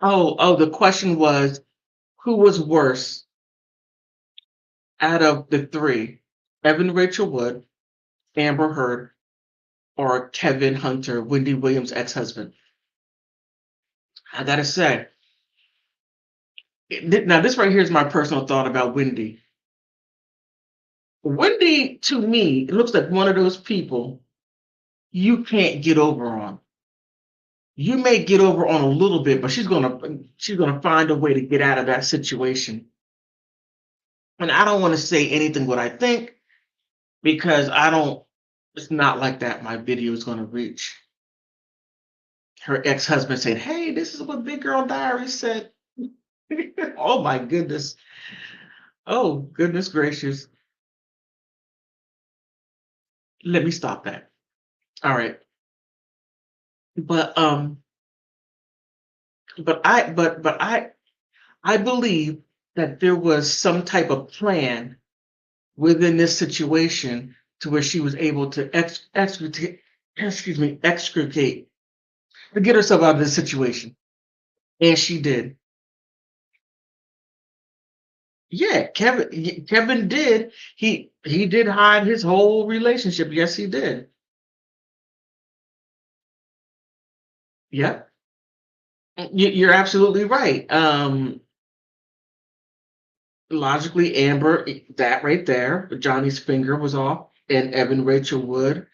the question was, who was worse out of the three? Evan Rachel Wood, Amber Heard, or Kevin Hunter, Wendy Williams' ex-husband? I gotta say, now this right here is my personal thought about Wendy. Wendy, to me, it looks like one of those people you can't get over on. You may get over on a little bit, but she's gonna find a way to get out of that situation. And I don't want to say anything what I think because I don't. It's not like that. My video is gonna reach. Her ex-husband said, "Hey, this is what Big Girl Diary said." Oh my goodness. Oh goodness gracious. Let me stop that. All right. But I believe that there was some type of plan within this situation to where she was able to extricate to get herself out of this situation. And she did. Yeah, Kevin did. He did hide his whole relationship. Yes, he did. Yep. You're absolutely right. Logically, Amber, that right there, Johnny's finger was off, and Evan Rachel Wood.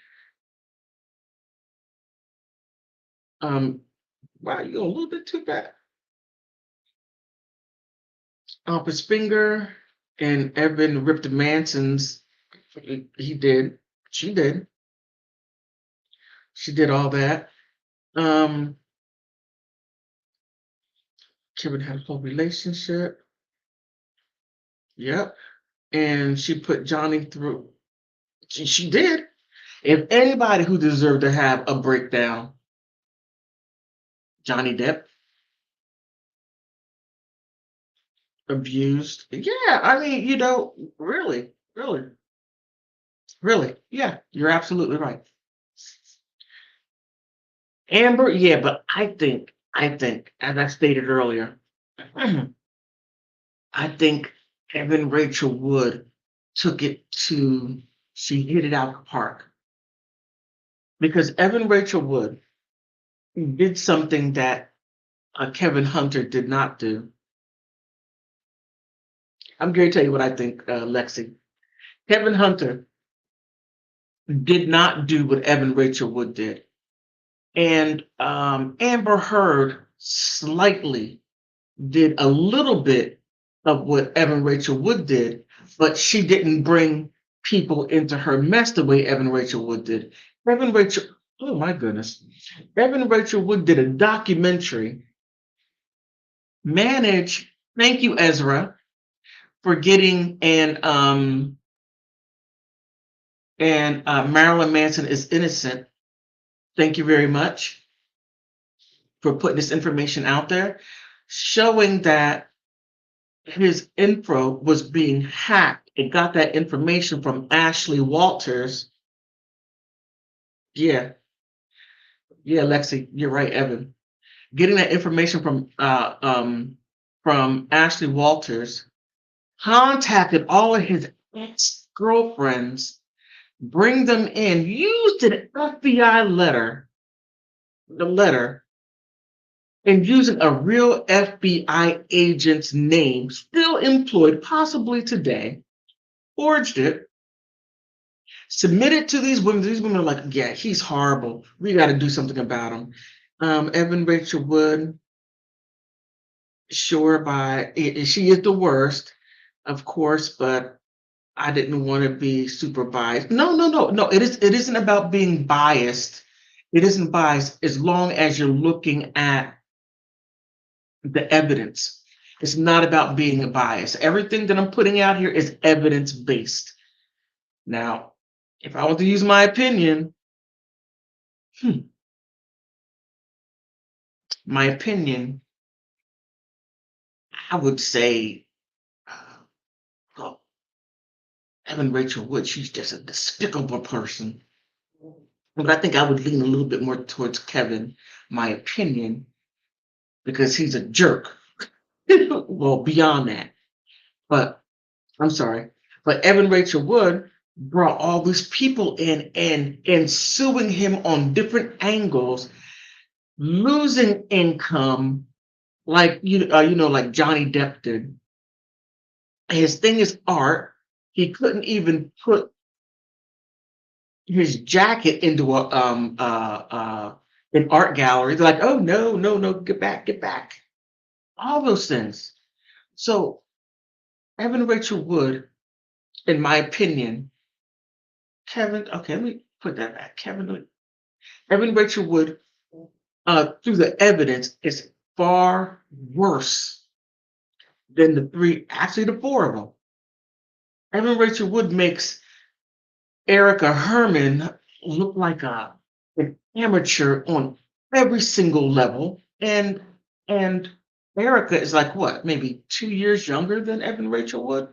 Wow, you're a little bit too bad. Off his finger, and Evan ripped Manson's. He did. She did. She did all that. Um, Kevin had a whole relationship. Yep. And she put Johnny through. She did. If anybody who deserved to have a breakdown, Johnny Depp, abused. Yeah, I mean, really, really, really. Yeah, you're absolutely right. Amber, yeah, but I think, as I stated earlier, I think Evan Rachel Wood took it to, she hit it out the park. Because Evan Rachel Wood did something that Kevin Hunter did not do. I'm going to tell you what I think, Lexi. Kevin Hunter did not do what Evan Rachel Wood did. And Amber Heard slightly did a little bit of what Evan Rachel Wood did, but she didn't bring people into her mess the way Evan Rachel Wood did. Evan Rachel, oh my goodness. Evan Rachel Wood did a documentary, managed, thank you, Ezra, for getting Marilyn Manson is innocent. Thank you very much for putting this information out there, showing that his info was being hacked. It got that information from Ashley Walters. Yeah, yeah, Lexi, you're right, Evan. Getting that information from Ashley Walters, contacted all of his ex-girlfriends, bring them in, used an FBI letter, the letter, and using a real FBI agent's name, still employed possibly today, forged it, submitted to these women. These women are like, yeah, he's horrible. We got to do something about him. Evan Rachel Wood, sure, she is the worst, of course, but I didn't want to be super biased. No. It isn't about being biased. It isn't biased as long as you're looking at the evidence. It's not about being a bias. Everything that I'm putting out here is evidence based. Now, if I want to use my opinion, my opinion, I would say, oh, Evan Rachel Wood, she's just a despicable person. But I think I would lean a little bit more towards Kevin, my opinion, because he's a jerk. Well, beyond that. But I'm sorry. But Evan Rachel Wood brought all these people in and suing him on different angles, losing income, like like Johnny Depp did. His thing is art. He couldn't even put his jacket into an art gallery. They're like, oh no, get back. All those things. So Evan Rachel Wood, in my opinion, Kevin, okay, let me put that back. Evan Rachel Wood, through the evidence, is far worse than the three, actually the four of them. Evan Rachel Wood makes Erica Herman look like an amateur on every single level, and Erica is like what, maybe 2 years younger than Evan Rachel Wood.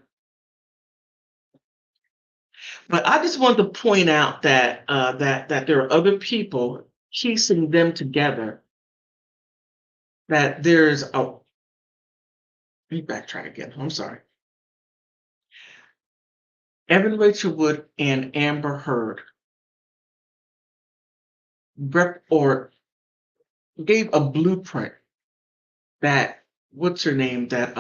But I just wanted to point out that that there are other people piecing them together. That there's a let me backtrack again. I'm sorry. Evan Rachel Wood and Amber Heard or gave a blueprint that what's her name that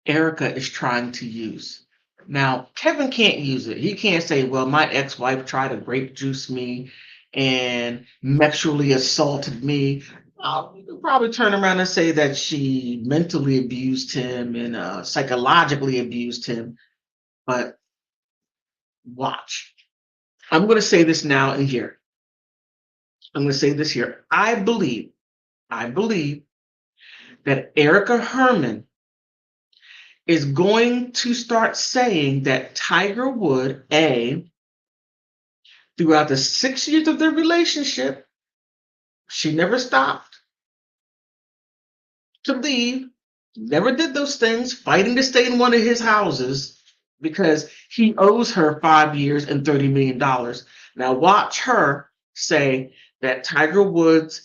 Erica is trying to use. Now, Kevin can't use it. He can't say, well, my ex-wife tried to grape juice me and sexually assaulted me. He'll probably turn around and say that she mentally abused him and psychologically abused him. But watch. I'm going to say this now and here. I'm going to say this here. I believe that Erica Herman is going to start saying that Tiger Wood, throughout the 6 years of their relationship, she never stopped to leave, never did those things, fighting to stay in one of his houses because he owes her 5 years and $30 million. Now watch her say that Tiger Woods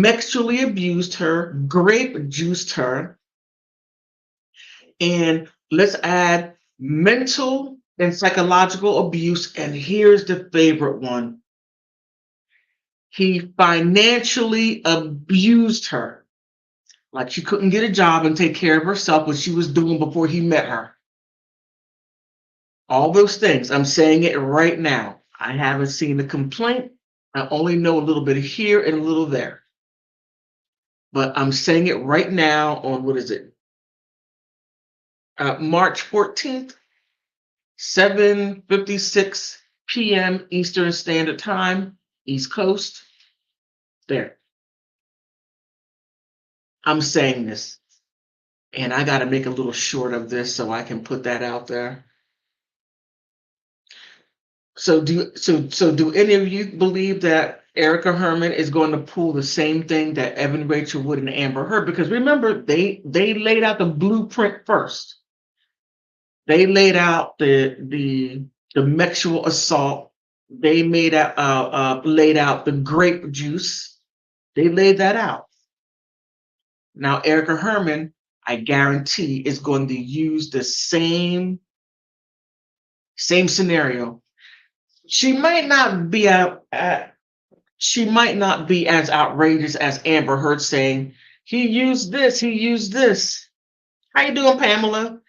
sexually abused her, grape juiced her, and let's add mental and psychological abuse. And here's the favorite one. He financially abused her. Like she couldn't get a job and take care of herself, what she was doing before he met her. All those things. I'm saying it right now. I haven't seen a complaint. I only know a little bit here and a little there. But I'm saying it right now on, what is it? March 14th, 7:56 p.m. Eastern Standard Time, East Coast. There. I'm saying this. And I got to make a little short of this so I can put that out there. So do any of you believe that Erica Herman is going to pull the same thing that Evan Rachel Wood and Amber Heard? Because remember, they laid out the blueprint first. They laid out the sexual assault. They laid out the grape juice. They laid that out. Now Erica Herman, I guarantee, is going to use the same scenario. She might not be as outrageous as Amber Heard saying, he used this. How you doing, Pamela?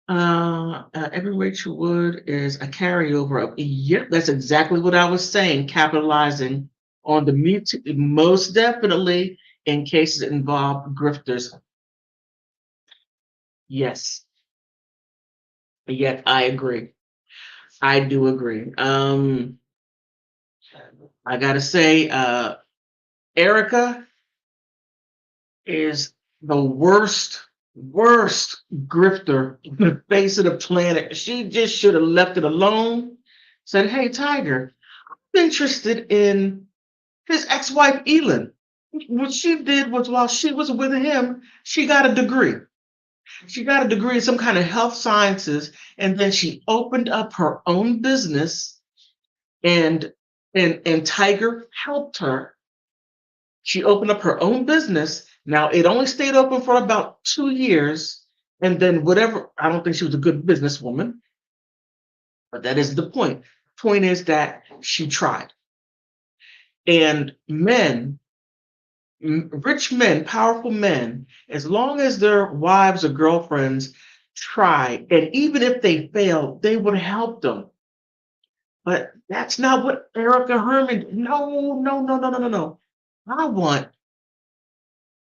Evan Rachel Wood is a carryover of, yep, that's exactly what I was saying, capitalizing on the Me Too, most definitely in cases that involve grifters. Yes, I agree. I do agree. I gotta say, Erica is the worst grifter on the face of the planet. She just should have left it alone. Said, hey, Tiger, I'm interested in his ex-wife, Elin. What she did was, while she was with him, she got a degree. She got a degree in some kind of health sciences, and then she opened up her own business, and Tiger helped her. She opened up her own business. Now, it only stayed open for about 2 years, and then whatever, I don't think she was a good businesswoman, but that is the point. Point is that she tried. And men, rich men, powerful men, as long as their wives or girlfriends try, and even if they fail, they would help them. But that's not what Erica Herman. No. I want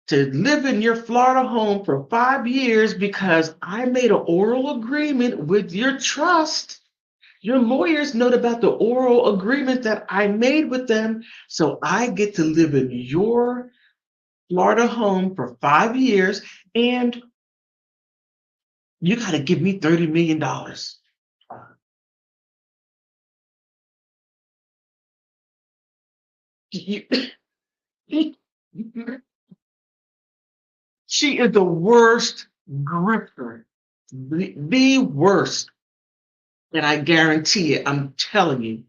to live in your Florida home for 5 years because I made an oral agreement with your trust. Your lawyers know about the oral agreement that I made with them. So I get to live in your Florida home for 5 years, and you got to give me $30 million. She is the worst grifter, the worst. And I guarantee it, I'm telling you,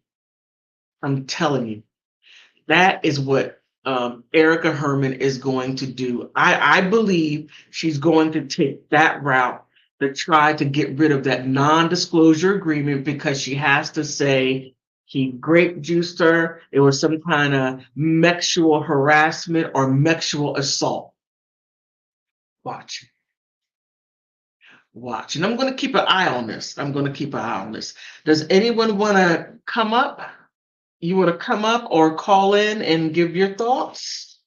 that is what Erica Herman is going to do. I believe she's going to take that route to try to get rid of that non-disclosure agreement because she has to say he grape juiced her. It was some kind of sexual harassment or sexual assault. Watch, watch. And I'm going to keep an eye on this. I'm going to keep an eye on this. Does anyone want to come up? You want to come up or call in and give your thoughts?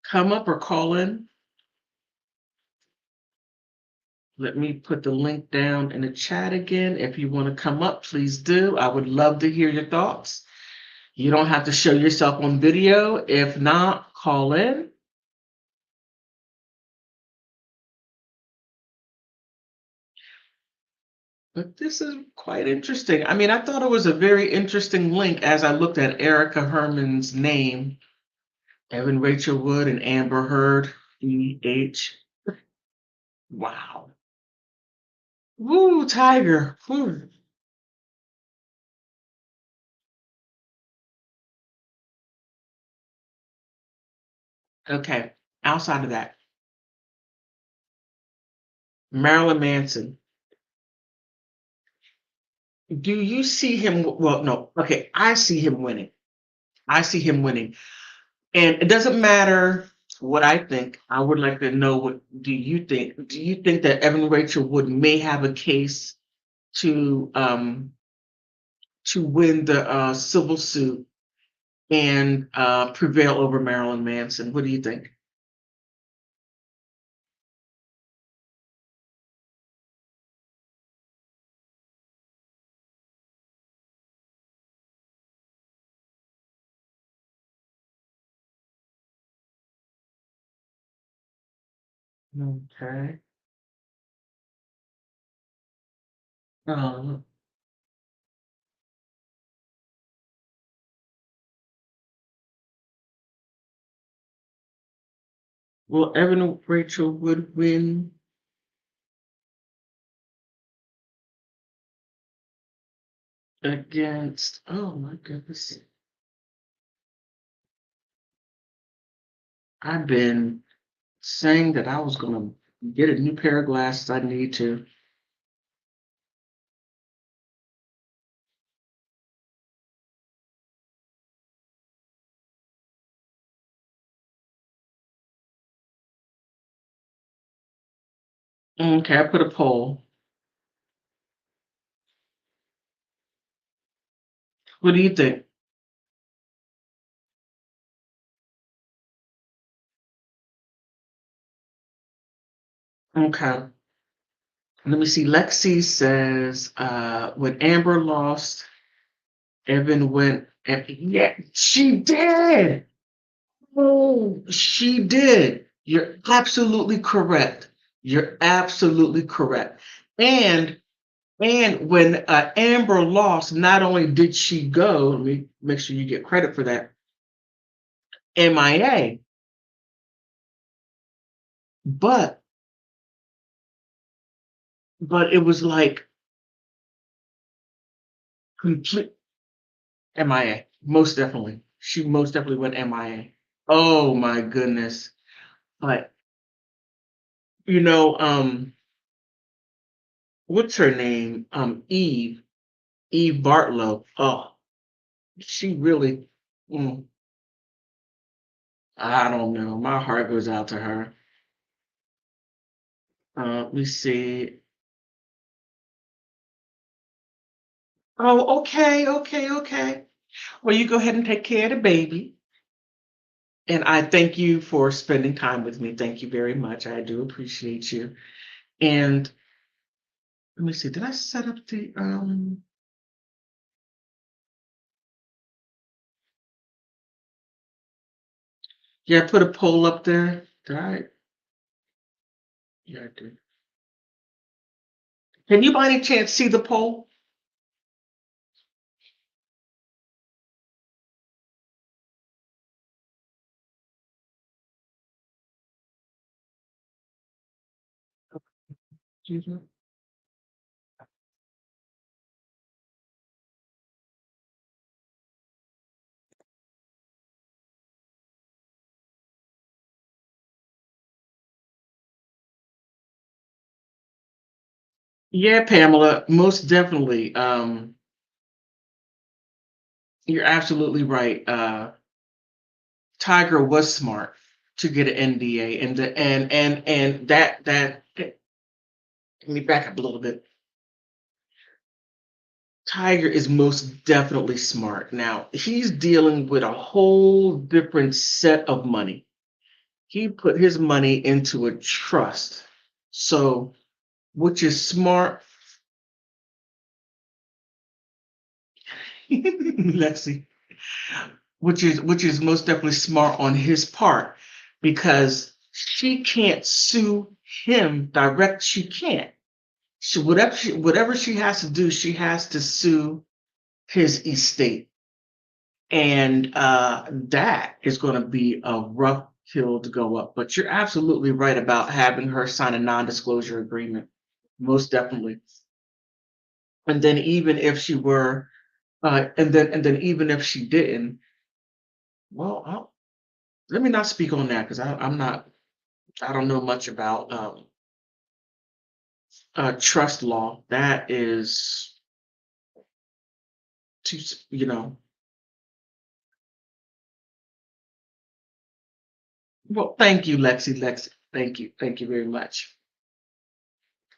Come up or call in. Let me put the link down in the chat again. If you want to come up, please do. I would love to hear your thoughts. You don't have to show yourself on video. If not, call in. But this is quite interesting. I mean, I thought it was a very interesting link as I looked at Erica Herman's name, Evan Rachel Wood and Amber Heard, EH. Wow. Woo, Tiger. Woo. Okay. Outside of that, Marilyn Manson. Do you see him? Well, no. Okay, I see him winning. I see him winning. And it doesn't matter what I think. I would like to know, what do you think? Do you think that Evan Rachel Wood may have a case to win the civil suit and prevail over Marilyn Manson? What do you think? Okay. Um, will Evan Rachel Wood win against? Oh my goodness! I've been saying that I was gonna get a new pair of glasses. I need to. Okay, I put a poll. What do you think? Okay. Let me see. Lexi says when Amber lost, Evan went. Yeah, she did. Oh, she did. You're absolutely correct. You're absolutely correct. And when Amber lost, not only did she go, let me make sure you get credit for that, MIA, but it was like complete MIA. Most definitely. She most definitely went MIA. Oh my goodness. But you know, what's her name? Eve Bartlow. Oh, she really, mm, I don't know. My heart goes out to her. Let me see. Oh, okay, okay, okay. Well, you go ahead and take care of the baby. And I thank you for spending time with me. Thank you very much. I do appreciate you. And let me see, did I set up the yeah, I put a poll up there. Did I? Yeah, I did. Can you by any chance see the poll? Excuse me. Yeah, Pamela, most definitely. You're absolutely right. Tiger was smart to get an NDA, and that. Let me back up a little bit. Tiger is most definitely smart. Now, he's dealing with a whole different set of money. He put his money into a trust. So, which is smart, Lexi, which is most definitely smart on his part because she can't sue him direct. She can't. Whatever she has to do, she has to sue his estate. And that is going to be a rough hill to go up. But you're absolutely right about having her sign a non-disclosure agreement, most definitely. And then even if she were, and then even if she didn't, well, let me not speak on that because I'm not, I don't know much about trust law. That is too, you know. Well, thank you, Lexi. Lexi, thank you very much.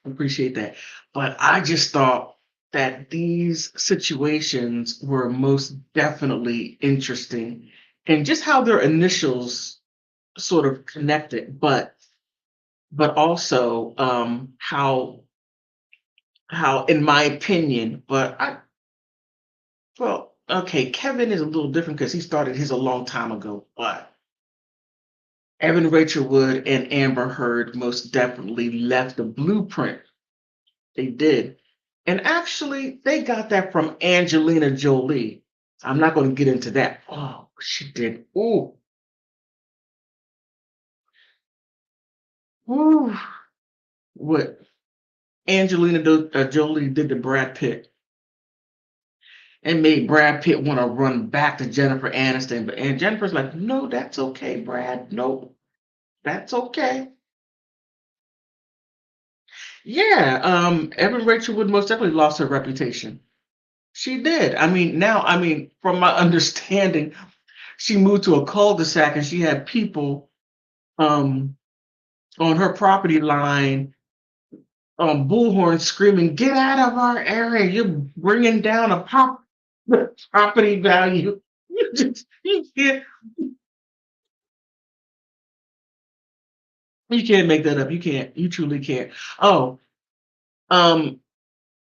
Appreciate that. But I just thought that these situations were most definitely interesting and just how their initials sort of connected, but also how in my opinion, but I well, okay, Kevin is a little different because he started his a long time ago, but Evan Rachel Wood and Amber Heard most definitely left a blueprint. They did. And actually, they got that from Angelina Jolie. I'm not going to get into that. Oh, she did. Ooh, ooh. What Jolie did to Brad Pitt and made Brad Pitt want to run back to Jennifer Aniston. But and Jennifer's like, no, that's okay, Brad. No, that's okay. Yeah, Evan Rachel Wood most definitely lost her reputation. She did. From my understanding, she moved to a cul-de-sac and she had people um on her property line bullhorn screaming, "Get out of our area! You're bringing down the property value." You can't make that up. You can't. You truly can't. Oh, um,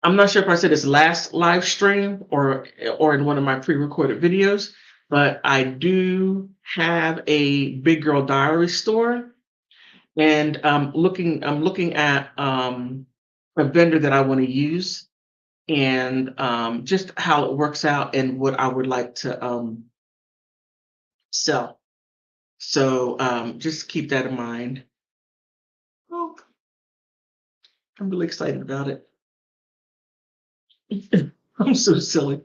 I'm not sure if I said this last live stream or in one of my pre-recorded videos, but I do have a Big Girl Diary store, and I'm looking at a vendor that I want to use and just how it works out and what I would like to sell. So just keep that in mind. Oh, I'm really excited about it. I'm so silly.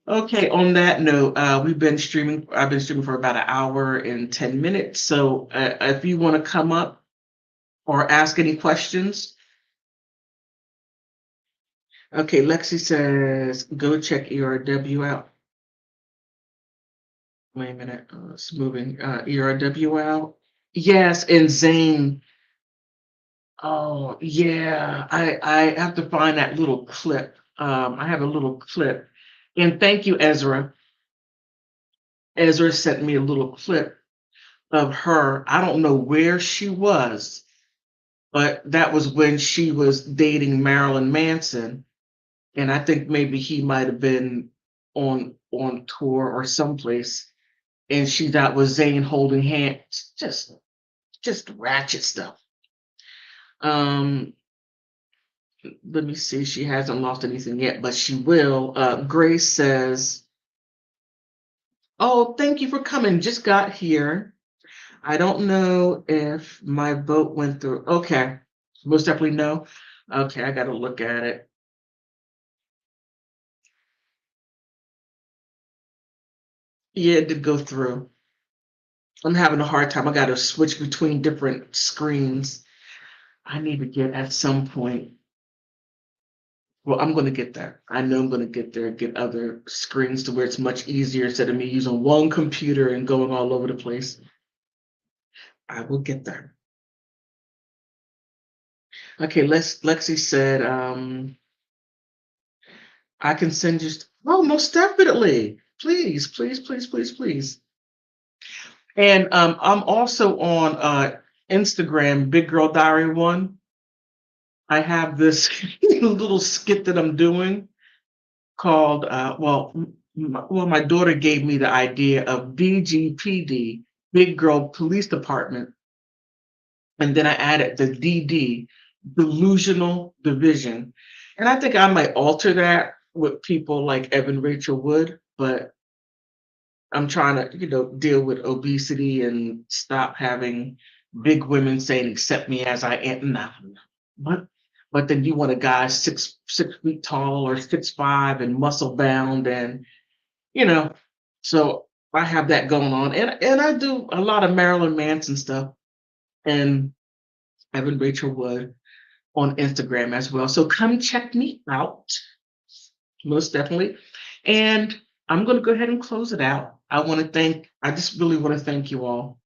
Okay, on that note, we've been streaming. I've been streaming for about an hour and 10 minutes. So if you want to come up or ask any questions, okay, Lexi says, go check ERW out. Wait a minute, it's moving. ERW out. Yes, and Zane. Oh yeah, I have to find that little clip. I have a little clip, and thank you, Ezra. Ezra sent me a little clip of her. I don't know where she was, but that was when she was dating Marilyn Manson, and I think maybe he might have been on tour or someplace, and she got with Zayn holding hands, just ratchet stuff. Um, let me see. She hasn't lost anything yet, but she will. Grace says, "Oh, thank you for coming. Just got here. I don't know if my vote went through." Okay, most definitely no. Okay, I gotta look at it. Yeah, it did go through. I'm having a hard time. I gotta switch between different screens. I need to get at some point. Well, I'm gonna get there. I know I'm gonna get there, get other screens to where it's much easier instead of me using one computer and going all over the place. I will get there. Okay, Lexi said, I can send you. Oh, most definitely. Please, please, please, please, please. And I'm also on Instagram, Big Girl Diary One. I have this little skit that I'm doing called, well, my daughter gave me the idea of BGPD, Big Girl Police Department, and then I added the DD, Delusional Division. And I think I might alter that with people like Evan Rachel Wood, but I'm trying to, deal with obesity and stop having big women saying, accept me as I am. No, but then you want a guy 6 feet tall or 6'5" and muscle bound, and you know, so I have that going on. And I do a lot of Marilyn Manson stuff and Evan Rachel Wood on Instagram as well. So come check me out, most definitely. And I'm going to go ahead and close it out. I just really want to thank you all,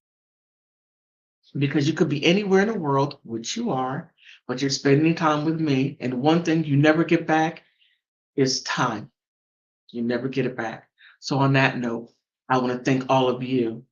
because you could be anywhere in the world, which you are, but you're spending time with me. And one thing you never get back is time. You never get it back. So on that note, I want to thank all of you